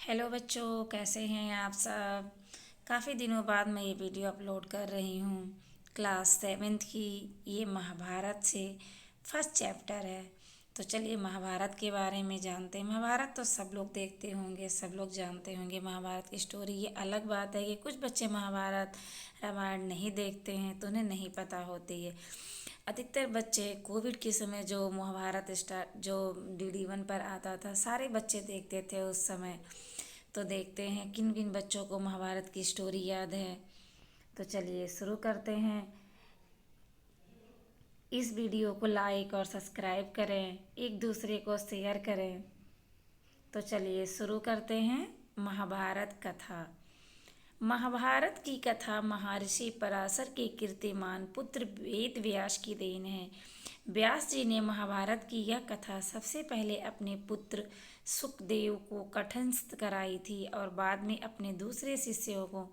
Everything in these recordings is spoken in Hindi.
हेलो बच्चों, कैसे हैं आप सब। काफ़ी दिनों बाद मैं ये वीडियो अपलोड कर रही हूँ। क्लास सेवेंथ की ये महाभारत से फर्स्ट चैप्टर है। तो चलिए महाभारत के बारे में जानते हैं। महाभारत तो सब लोग देखते होंगे, सब लोग जानते होंगे महाभारत की स्टोरी। ये अलग बात है कि कुछ बच्चे महाभारत रामायण नहीं देखते हैं तो उन्हें नहीं पता होती है। अधिकतर बच्चे कोविड के समय जो महाभारत स्टार्ट जो DD 1 पर आता था, सारे बच्चे देखते थे उस समय। तो देखते हैं किन किन बच्चों को महाभारत की स्टोरी याद है। तो चलिए शुरू करते हैं। इस वीडियो को लाइक और सब्सक्राइब करें, एक दूसरे को शेयर करें। तो चलिए शुरू करते हैं महाभारत कथा। महाभारत की कथा महर्षि पराशर के कीर्तिमान पुत्र वेद व्यास की देन है। व्यास जी ने महाभारत की यह कथा सबसे पहले अपने पुत्र सुखदेव को कंठस्थ कराई थी और बाद में अपने दूसरे शिष्यों को।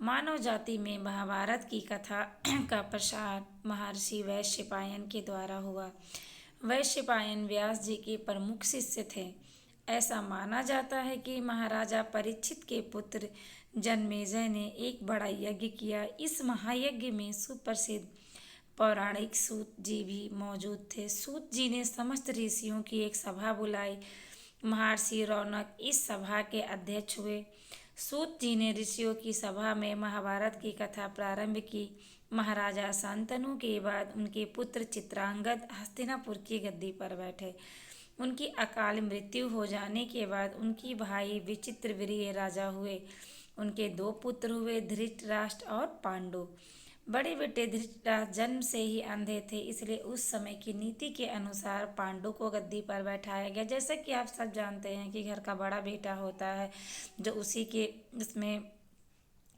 मानव जाति में महाभारत की कथा का प्रसार महर्षि वैशंपायन के द्वारा हुआ। वैशंपायन व्यास जी के प्रमुख शिष्य थे। ऐसा माना जाता है कि महाराजा परीक्षित के पुत्र जन्मेजय ने एक बड़ा यज्ञ किया। इस महायज्ञ में सुप्रसिद्ध पौराणिक सूत जी भी मौजूद थे। सूत जी ने समस्त ऋषियों की एक सभा बुलाई। महर्षि रौनक इस सभा के अध्यक्ष हुए। सूत जी ने ऋषियों की सभा में महाभारत की कथा प्रारंभ की। महाराजा शांतनु के बाद उनके पुत्र चित्रांगद हस्तिनापुर की गद्दी पर बैठे। उनकी अकाल मृत्यु हो जाने के बाद उनकी भाई विचित्रवीर्य राजा हुए। उनके दो पुत्र हुए, धृतराष्ट्र और पांडु। बड़े बेटे धृतराष्ट्र जन्म से ही अंधे थे, इसलिए उस समय की नीति के अनुसार पांडु को गद्दी पर बैठाया गया। जैसा कि आप सब जानते हैं कि घर का बड़ा बेटा होता है जो उसी के उसमें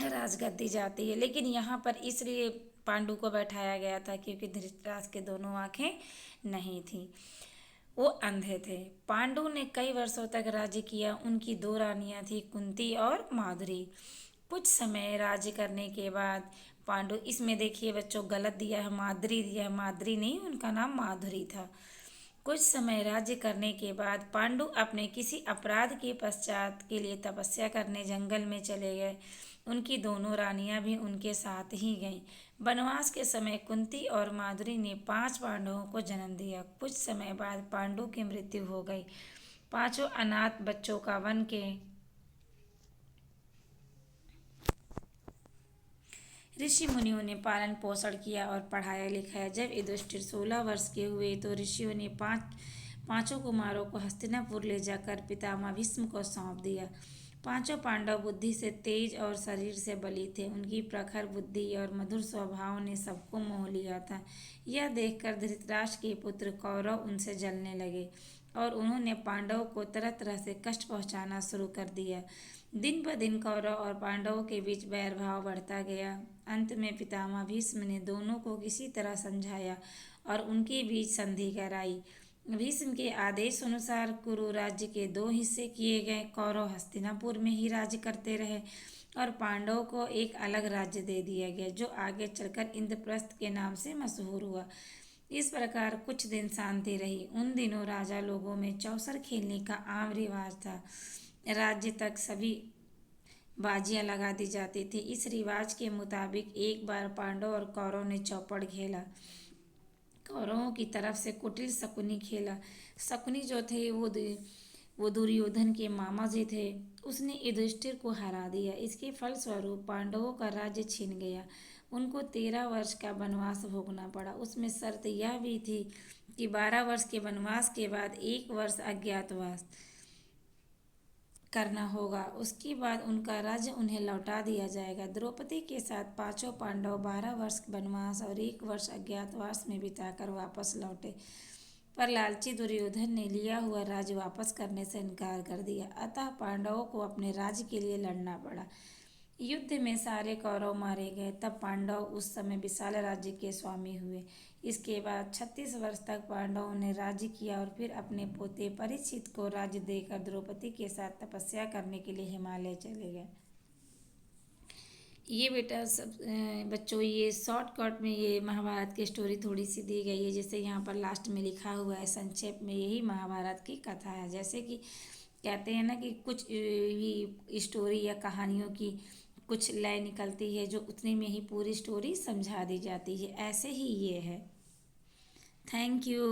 राजगद्दी जाती है। लेकिन यहाँ पर इसलिए पांडु को बैठाया गया था क्योंकि धृतराष्ट्र के दोनों आंखें नहीं थीं, वो अंधे थे। पांडु ने कई वर्षों तक राज्य किया। उनकी दो रानियां थी, कुंती और माधुरी। कुछ समय राज्य करने के बाद पांडु, इसमें देखिए बच्चों गलत दिया है, माद्री दिया है, माद्री नहीं, उनका नाम माधुरी था। कुछ समय राज्य करने के बाद पांडु अपने किसी अपराध के पश्चात के लिए तपस्या करने जंगल में चले गए। उनकी दोनों रानियां भी उनके साथ ही गईं। वनवास के समय कुंती और माधुरी ने 5 पांडवों को जन्म दिया। कुछ समय बाद पांडु की मृत्यु हो गई। पांचों अनाथ बच्चों का वन के ऋषि मुनियों ने पालन पोषण किया और पढ़ाया लिखाया। जब युधिष्ठिर 16 वर्ष के हुए तो ऋषियों ने पांचों कुमारों को हस्तिनापुर ले जाकर पितामह भीष्म को सौंप दिया। पांचों पांडव बुद्धि से तेज और शरीर से बली थे। उनकी प्रखर बुद्धि और मधुर स्वभाव ने सबको मोह लिया था। यह देखकर धृतराष्ट्र के पुत्र कौरव उनसे जलने लगे और उन्होंने पांडवों को तरह तरह से कष्ट पहुंचाना शुरू कर दिया। दिन ब दिन कौरव और पांडवों के बीच बैर भाव बढ़ता गया। अंत में पितामह भीष्म ने दोनों को किसी तरह समझाया और उनके बीच संधि कराई। भीष्म के आदेश अनुसार कुरु राज्य के 2 हिस्से किए गए। कौरव हस्तिनापुर में ही राज्य करते रहे और पांडवों को एक अलग राज्य दे दिया गया जो आगे चलकर इंद्रप्रस्थ के नाम से मशहूर हुआ। इस प्रकार कुछ दिन शांति रही। उन दिनों राजा लोगों में चौसर खेलने का आम रिवाज था। राज्य तक सभी बाजियां लगा दी जाती थी। इस रिवाज के मुताबिक एक बार पांडव और कौरव ने चौपड़ खेला। कौरवों की तरफ से कुटिल शकुनी खेला। शकुनी जो थे वो दुर्योधन के मामा जी थे। उसने युधिष्ठिर को हरा दिया। इसके फलस्वरूप पांडवों का राज्य छिन गया। उनको 13 वर्ष का वनवास भोगना पड़ा। उसमें शर्त यह भी थी कि 12 वर्ष के वनवास के बाद 1 वर्ष अज्ञातवास करना होगा। उसके बाद उनका राज्य उन्हें लौटा दिया जाएगा। द्रौपदी के साथ पांचों पांडव 12 वर्ष वनवास और 1 वर्ष अज्ञातवास में बिताकर वापस लौटे, पर लालची दुर्योधन ने लिया हुआ राज्य वापस करने से इनकार कर दिया। अतः पांडवों को अपने राज्य के लिए लड़ना पड़ा। युद्ध में सारे कौरव मारे गए। तब पांडव उस समय विशाल राज्य के स्वामी हुए। इसके बाद 36 वर्ष तक पांडवों ने राज्य किया और फिर अपने पोते परीक्षित को राज्य देकर द्रौपदी के साथ तपस्या करने के लिए हिमालय चले गए। ये बेटा सब बच्चों, ये शॉर्टकट में ये महाभारत की स्टोरी थोड़ी सी दी गई है। जैसे यहाँ पर लास्ट में लिखा हुआ है, संक्षेप में यही महाभारत की कथा है। जैसे कि कहते हैं ना कि कुछ भी स्टोरी या कहानियों की कुछ लय निकलती है जो उतने में ही पूरी स्टोरी समझा दी जाती है, ऐसे ही ये है। Thank you.